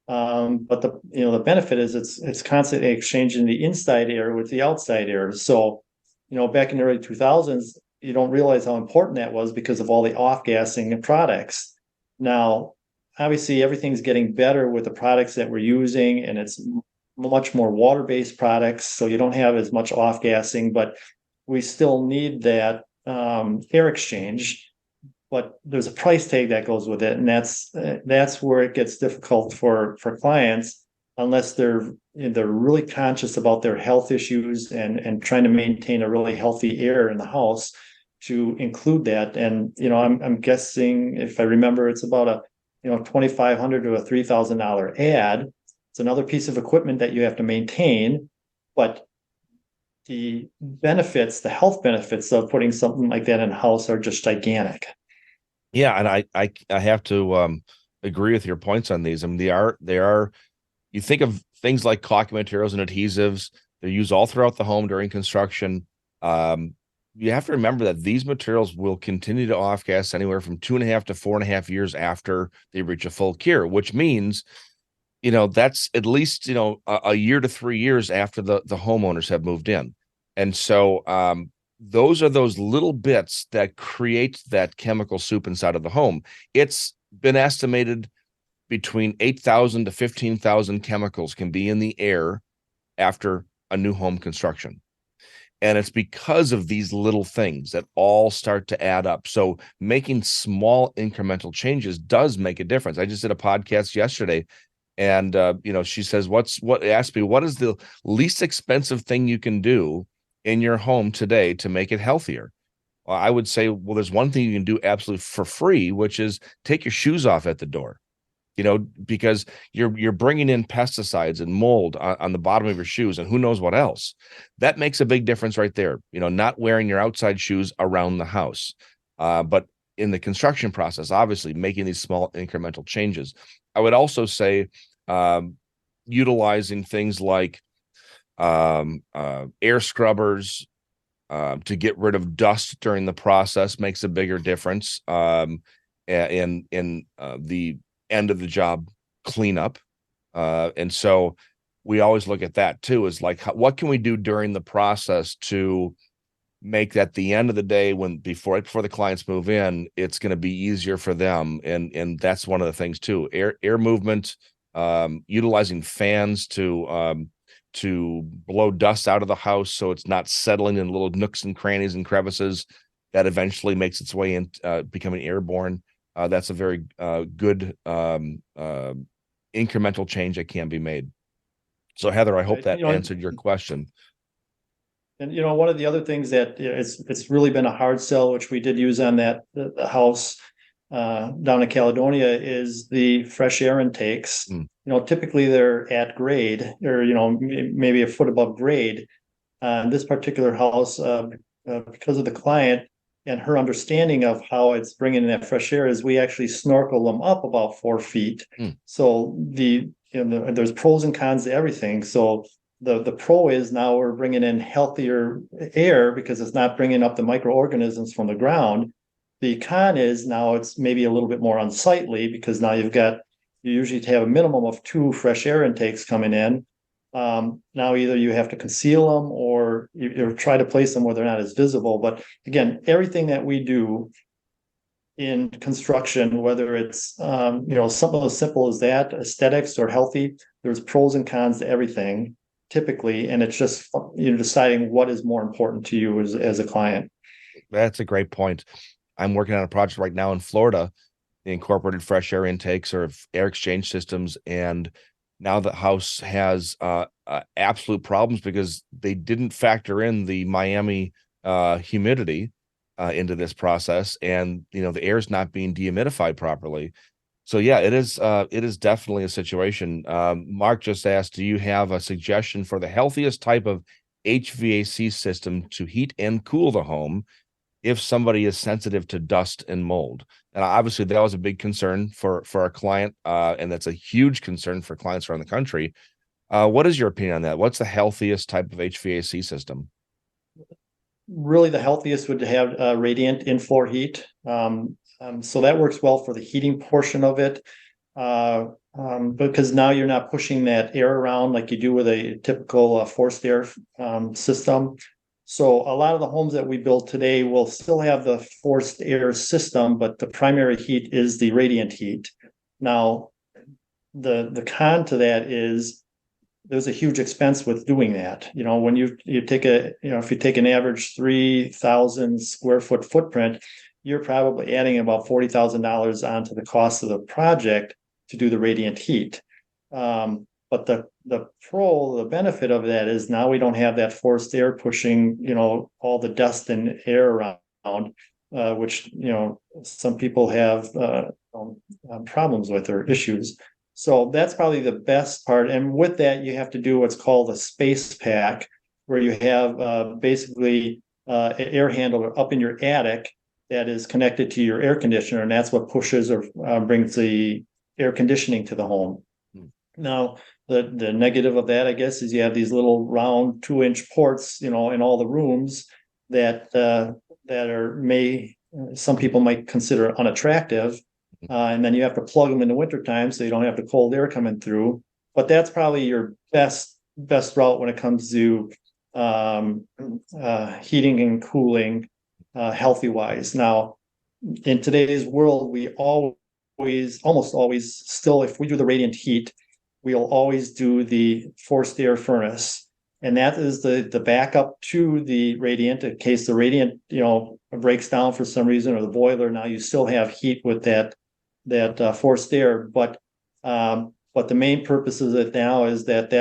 B: But the benefit is it's constantly exchanging the inside air with the outside air. So, back in the early 2000s, you don't realize how important that was because of all the off-gassing products. Now, obviously, everything's getting better with the products that we're using, and it's much more water-based products, so you don't have as much off-gassing, but we still need that air exchange. But there's a price tag that goes with it, and that's where it gets difficult for clients, unless they're really conscious about their health issues and trying to maintain a really healthy air in the house, to include that. And I'm guessing, if I remember, it's about a $2,500 to a $3,000 ad. It's another piece of equipment that you have to maintain, but the health benefits of putting something like that in house are just gigantic.
A: Yeah, and I have to agree with your points on these. I mean, they are. You think of things like caulking materials and adhesives; they're used all throughout the home during construction. You have to remember that these materials will continue to off gas anywhere from 2.5 to 4.5 years after they reach a full cure, which means, that's at least, a year to 3 years after the homeowners have moved in. And so those are those little bits that create that chemical soup inside of the home. It's been estimated between 8,000 to 15,000 chemicals can be in the air after a new home construction. And it's because of these little things that all start to add up. So making small incremental changes does make a difference. I just did a podcast yesterday, and she says, asked me, what is the least expensive thing you can do in your home today to make it healthier? Well, I would say, well, there's one thing you can do absolutely for free, which is take your shoes off at the door. Because you're bringing in pesticides and mold on the bottom of your shoes and who knows what else. That makes a big difference right there. Not wearing your outside shoes around the house, but in the construction process, obviously making these small incremental changes. I would also say utilizing things like air scrubbers to get rid of dust during the process makes a bigger difference in the end of the job cleanup. And so we always look at that too, is like, what can we do during the process to make that the end of the day before the clients move in, it's going to be easier for them. And that's one of the things too. Air movement, utilizing fans to blow dust out of the house so it's not settling in little nooks and crannies and crevices that eventually makes its way in, becoming airborne. That's a very good incremental change that can be made. So Heather, I hope that answered your question.
B: And one of the other things that it's really been a hard sell, which we did use on the house down in Caledonia, is the fresh air intakes. Typically they're at grade, or maybe a foot above grade. This particular house, because of the client and her understanding of how it's bringing in that fresh air, is we actually snorkel them up about 4 feet. So there's pros and cons to everything. So the pro is now we're bringing in healthier air because it's not bringing up the microorganisms from the ground. The con is now it's maybe a little bit more unsightly because now you usually have a minimum of 2 fresh air intakes coming in. Now either you have to conceal them or you try to place them where they're not as visible. But again, everything that we do in construction, whether it's something as simple as that, aesthetics or healthy, there's pros and cons to everything typically, and it's just deciding what is more important to you as a client.
A: That's a great point. I'm working on a project right now in Florida, the incorporated fresh air intakes or air exchange systems, and now the house has absolute problems because they didn't factor in the Miami humidity into this process, and the air is not being dehumidified properly. So yeah, it is definitely a situation. Mark just asked, do you have a suggestion for the healthiest type of HVAC system to heat and cool the home if somebody is sensitive to dust and mold? And obviously that was a big concern for our client, and that's a huge concern for clients around the country. What is your opinion on that? What's the healthiest type of HVAC system?
B: Really, the healthiest would have radiant in-floor heat. So that works well for the heating portion of it, because now you're not pushing that air around like you do with a typical forced air system. So a lot of the homes that we build today will still have the forced air system, but the primary heat is the radiant heat. Now, the con to that is there's a huge expense with doing that. When you take if you take an average 3,000 square foot footprint, you're probably adding about $40,000 onto the cost of the project to do the radiant heat. But the benefit of that is now we don't have that forced air pushing, all the dust and air around, which, some people have problems with or issues. So that's probably the best part. And with that, you have to do what's called a space pack, where you have basically an air handler up in your attic that is connected to your air conditioner. And that's what pushes or brings the air conditioning to the home. Now, the negative of that, I guess, is you have these little round 2-inch ports, in all the rooms that some people might consider unattractive. And then you have to plug them in the wintertime so you don't have the cold air coming through. But that's probably your best route when it comes to heating and cooling healthy wise. Now, in today's world, we almost always still, if we do the radiant heat, we'll always do the forced air furnace. And that is the backup to the radiant in case the radiant, breaks down for some reason, or the boiler. Now you still have heat with that forced air, but the main purpose of it now is that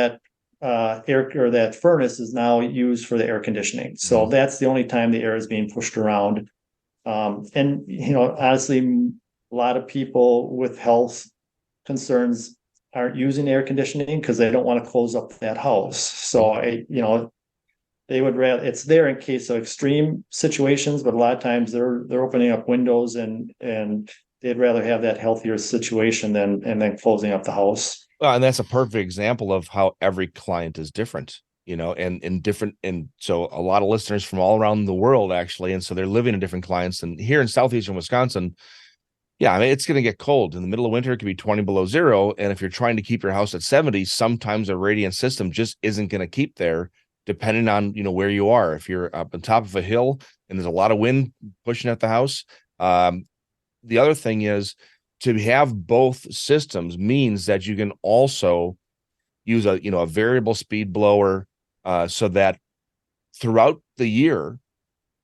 B: air or that furnace is now used for the air conditioning. So that's the only time the air is being pushed around. And honestly, a lot of people with health concerns aren't using air conditioning because they don't want to close up that house. So they would rather, it's there in case of extreme situations, but a lot of times they're opening up windows and they'd rather have that healthier situation than closing up the house.
A: Well, and that's a perfect example of how every client is different, and so a lot of listeners from all around the world actually, and so they're living in different clients. And here in southeastern Wisconsin, yeah, I mean, it's going to get cold in the middle of winter. It could be 20 below zero, and if you're trying to keep your house at 70, sometimes a radiant system just isn't going to keep there depending on, where you are. If you're up on top of a hill and there's a lot of wind pushing at the house, the other thing is to have both systems means that you can also use a variable speed blower, so that throughout the year,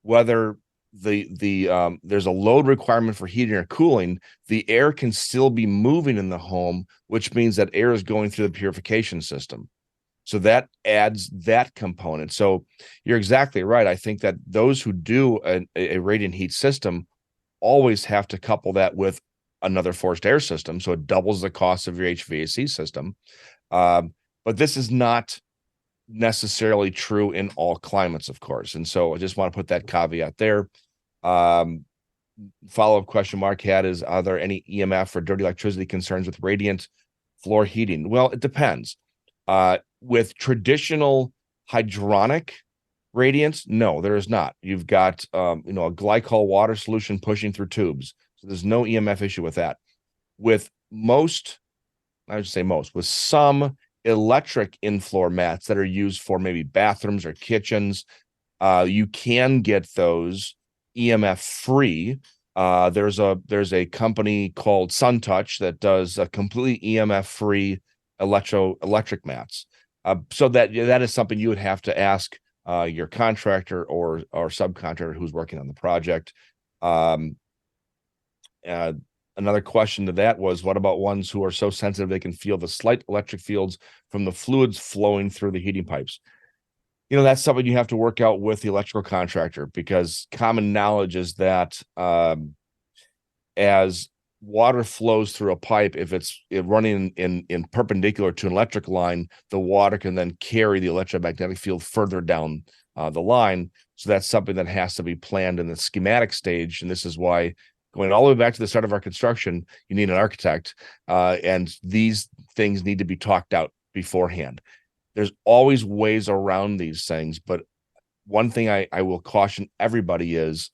A: whether there's a load requirement for heating or cooling, the air can still be moving in the home, which means that air is going through the purification system. So that adds that component. So you're exactly right. I think that those who do a radiant heat system always have to couple that with another forced air system, so it doubles the cost of your HVAC system. But this is not necessarily true in all climates, of course. And so I just want to put that caveat there. Follow-up question Mark had is, are there any EMF or dirty electricity concerns with radiant floor heating? Well, it depends. With traditional hydronic radiance, no, there is not. You've got a glycol water solution pushing through tubes. So there's no EMF issue with that. With most, I would say most, with some electric in-floor mats that are used for maybe bathrooms or kitchens, you can get those EMF free. There's a company called SunTouch that does a completely EMF free electric mats. So that is something you would have to ask your contractor or subcontractor who's working on the project. Another question to that was, what about ones who are so sensitive they can feel the slight electric fields from the fluids flowing through the heating pipes? That's something you have to work out with the electrical contractor, because common knowledge is that as water flows through a pipe, if it's running in perpendicular to an electric line, the water can then carry the electromagnetic field further down the line. So that's something that has to be planned in the schematic stage. And this is why, going all the way back to the start of our construction, you need an architect, and these things need to be talked out beforehand. There's always ways around these things, but one thing I will caution everybody is,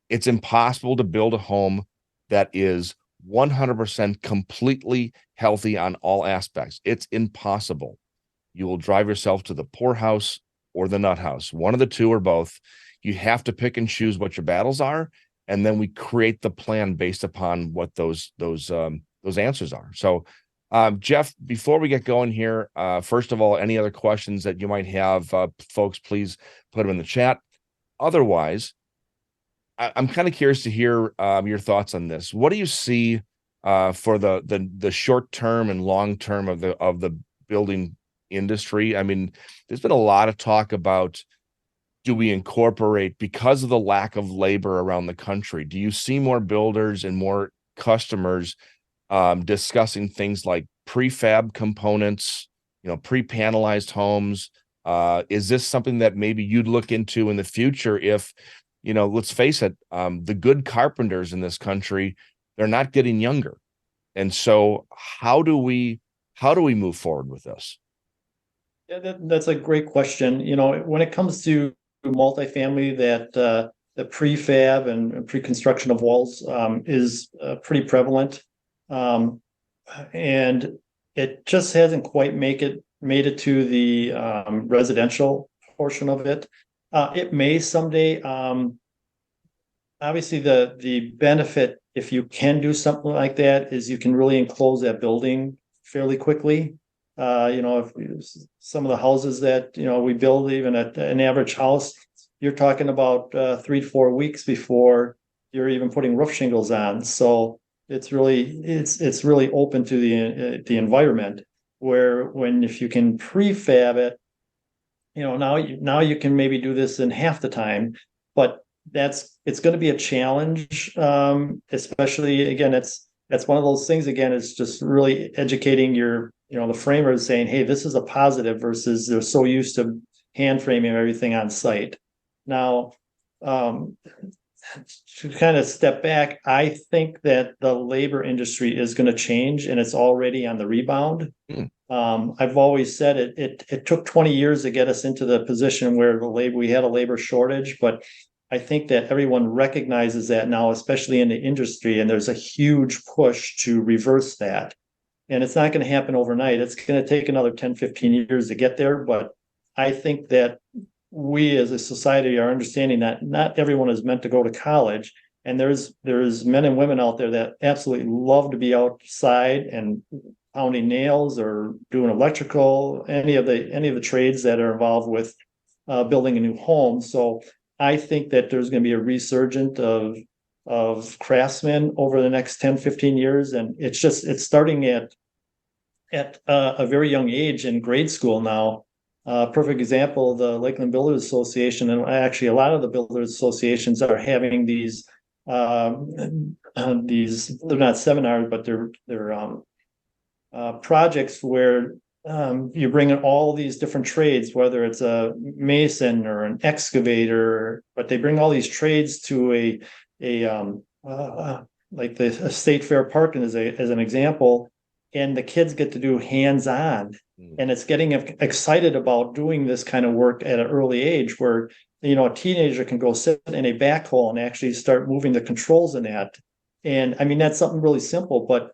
A: it's impossible to build a home that is 100% completely healthy on all aspects. It's impossible. You will drive yourself to the poorhouse or the nut house, one of the two or both. You have to pick and choose what your battles are, and then we create the plan based upon what those answers are. So, Jeff, before we get going here, first of all, any other questions that you might have, folks, please put them in the chat. Otherwise, I'm kind of curious to hear your thoughts on this. What do you see for the short term and long term of the building industry? I mean, there's been a lot of talk about, do we incorporate, because of the lack of labor around the country, do you see more builders and more customers discussing things like prefab components, pre-panelized homes? Is this something that maybe you'd look into in the future if, let's face it, the good carpenters in this country, they're not getting younger. And so how do we move forward with this?
B: Yeah, that's a great question. When it comes to multifamily, that the prefab and pre-construction of walls is pretty prevalent. And it just hasn't quite made it to the residential portion of it. It may someday. Obviously, the benefit, if you can do something like that, is you can really enclose that building fairly quickly. If some of the houses that we build, even at an average house, you're talking about 3 to 4 weeks before you're even putting roof shingles on. So it's really open to the environment. Where if you can prefab it, now you can maybe do this in half the time, but it's going to be a challenge, especially, again, that's one of those things, again, it's just really educating the framers, saying, hey, this is a positive, versus they're so used to hand framing everything on site. Now, to kind of step back, I think that the labor industry is going to change, and it's already on the rebound. I've always said it took 20 years to get us into the position where we had a labor shortage, but I think that everyone recognizes that now, especially in the industry, and there's a huge push to reverse that. And it's not going to happen overnight. It's going to take another 10, 15 years to get there, but I think that we as a society are understanding that not everyone is meant to go to college. And there's men and women out there that absolutely love to be outside and pounding nails or doing electrical, any of the trades that are involved with building a new home. So I think that there's going to be a resurgence of craftsmen over the next 10, 15 years. And it's starting at a very young age in grade school now. Perfect example, the Lakeland Builders Association, and actually a lot of the builders associations are having these they're not seminars, but they're projects where you bring in all these different trades, whether it's a mason or an excavator, but they bring all these trades to like the State Fair Park as an example, and the kids get to do hands-on, and it's getting excited about doing this kind of work at an early age where, a teenager can go sit in a backhoe and actually start moving the controls in that. And I mean, that's something really simple, but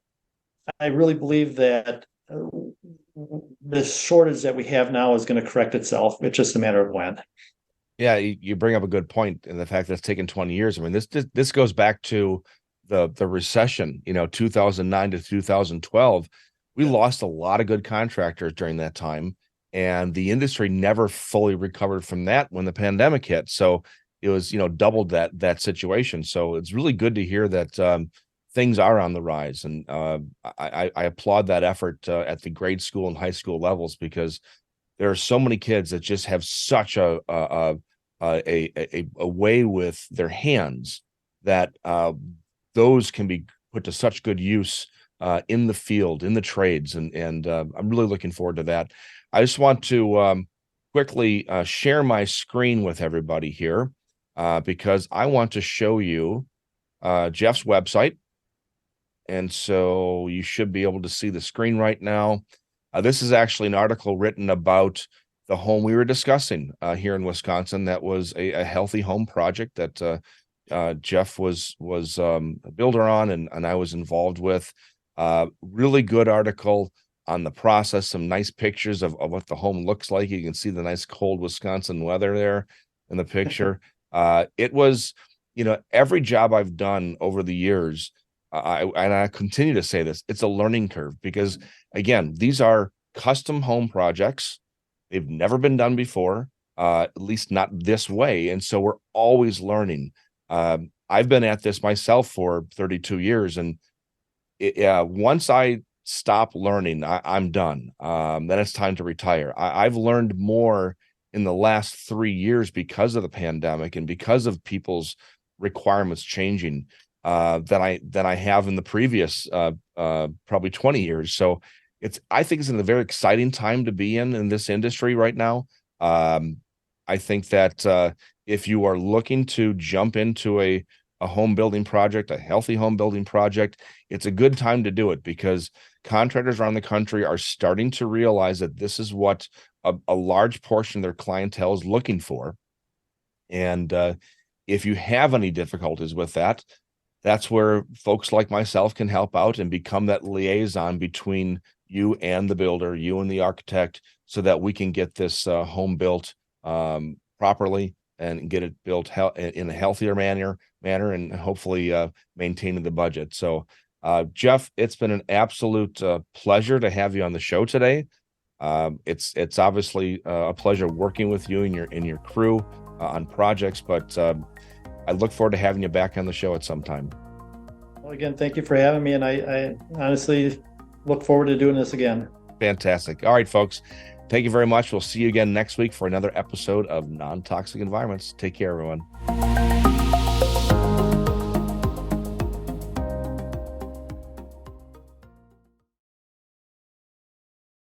B: I really believe that the shortage that we have now is going to correct itself. It's just a matter of when.
A: Yeah, you bring up a good point in the fact that it's taken 20 years. I mean, this goes back to the recession, 2009 to 2012. We lost a lot of good contractors during that time, and the industry never fully recovered from that when the pandemic hit. So it was, doubled that situation. So it's really good to hear that things are on the rise, and I applaud that effort at the grade school and high school levels, because there are so many kids that just have such a way with their hands that those can be put to such good use in the field, in the trades, and I'm really looking forward to that. I just want to quickly share my screen with everybody here because I want to show you Jeff's website. And so you should be able to see the screen right now. This is actually an article written about the home we were discussing here in Wisconsin. That was a healthy home project that Jeff was a builder on, and I was involved with. Really good article on the process, some nice pictures of what the home looks like. You can see the nice cold Wisconsin weather there in the picture. It was, every job I've done over the years, I continue to say this, it's a learning curve, because again, these are custom home projects. They've never been done before, at least not this way. And so we're always learning. I've been at this myself for 32 years. And once I stop learning, I'm done. Then it's time to retire. I've learned more in the last 3 years because of the pandemic and because of people's requirements changing than I have in the previous probably 20 years. So I think it's a very exciting time to be in this industry right now. I think that if you are looking to jump into a home building project, a healthy home building project, it's a good time to do it, because contractors around the country are starting to realize that this is what a large portion of their clientele is looking for. And if you have any difficulties with that, that's where folks like myself can help out and become that liaison between you and the builder, you and the architect, so that we can get this home built properly and get it built in a healthier manner and hopefully maintaining the budget. So Jeff, it's been an absolute pleasure to have you on the show today. It's obviously a pleasure working with you and your crew on projects, but I look forward to having you back on the show at some time.
B: Well, again, thank you for having me, and I honestly look forward to doing this again.
A: Fantastic. All right, folks. Thank you very much. We'll see you again next week for another episode of Non-Toxic Environments. Take care, everyone.